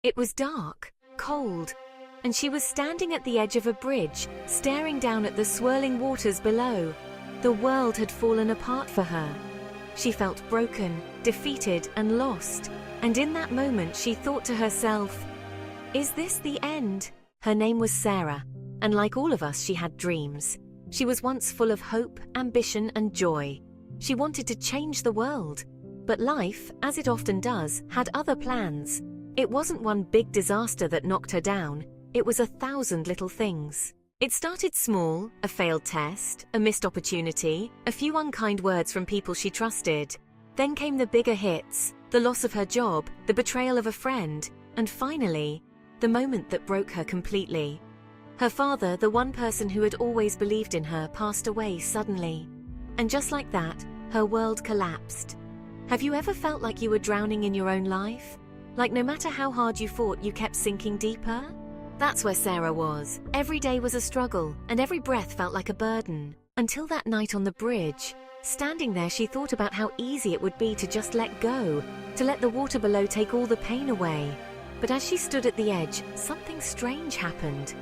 It was dark, cold, and she was standing at the edge of a bridge, staring down at the swirling waters below. The world had fallen apart for her. She felt broken, defeated, and lost. And in that moment she thought to herself, "Is this the end?" Her name was Sarah, and like all of us, she had dreams. She was once full of hope, ambition, and joy. She wanted to change the world. But life, as it often does, had other plans. It wasn't one big disaster that knocked her down. It was 1,000 little things. It started small, a failed test, a missed opportunity, a few unkind words from people she trusted. Then came the bigger hits, the loss of her job, the betrayal of a friend, and finally, the moment that broke her completely. Her father, the one person who had always believed in her, passed away suddenly. And just like that, her world collapsed. Have you ever felt like you were drowning in your own life? Like no matter how hard you fought, you kept sinking deeper? That's where Sarah was. Every day was a struggle, and every breath felt like a burden. Until that night on the bridge. Standing there, she thought about how easy it would be to just let go, to let the water below take all the pain away. But as she stood at the edge, something strange happened.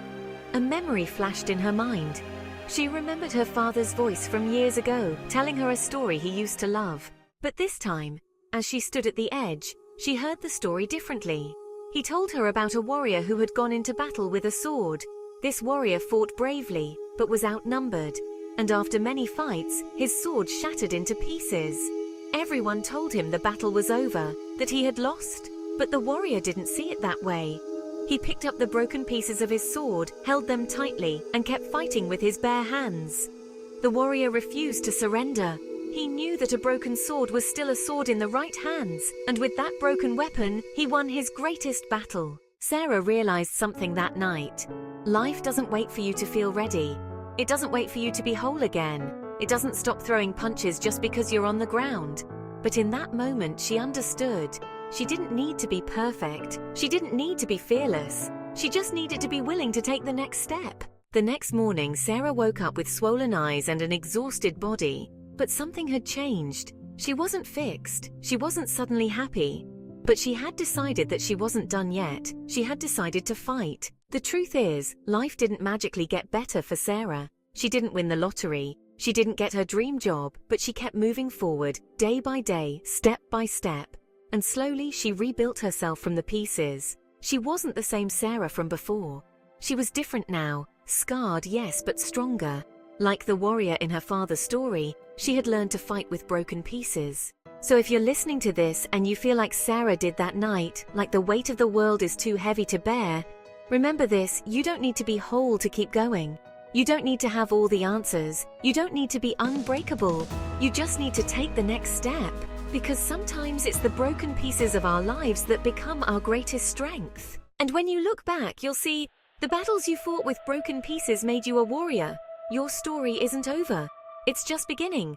A memory flashed in her mind. She remembered her father's voice from years ago, telling her a story he used to love. But this time, as she stood at the edge, she heard the story differently. He told her about a warrior who had gone into battle with a sword. This warrior fought bravely, but was outnumbered. And after many fights, his sword shattered into pieces. Everyone told him the battle was over, that he had lost. But the warrior didn't see it that way. He picked up the broken pieces of his sword, held them tightly, and kept fighting with his bare hands. The warrior refused to surrender. He knew that a broken sword was still a sword in the right hands, and with that broken weapon, he won his greatest battle. Sarah realized something that night. Life doesn't wait for you to feel ready. It doesn't wait for you to be whole again. It doesn't stop throwing punches just because you're on the ground. But in that moment, she understood. She didn't need to be perfect. She didn't need to be fearless. She just needed to be willing to take the next step. The next morning, Sarah woke up with swollen eyes and an exhausted body. But something had changed. She wasn't fixed. She wasn't suddenly happy. But she had decided that she wasn't done yet. She had decided to fight. The truth is, life didn't magically get better for Sarah. She didn't win the lottery. She didn't get her dream job, but she kept moving forward, day by day, step by step. And slowly she rebuilt herself from the pieces. She wasn't the same Sarah from before. She was different now, scarred, yes, but stronger. Like the warrior in her father's story, she had learned to fight with broken pieces. So if you're listening to this and you feel like Sarah did that night, like the weight of the world is too heavy to bear, remember this: you don't need to be whole to keep going. You don't need to have all the answers. You don't need to be unbreakable. You just need to take the next step. Because sometimes it's the broken pieces of our lives that become our greatest strength. And when you look back, you'll see the battles you fought with broken pieces made you a warrior. Your story isn't over. It's just beginning.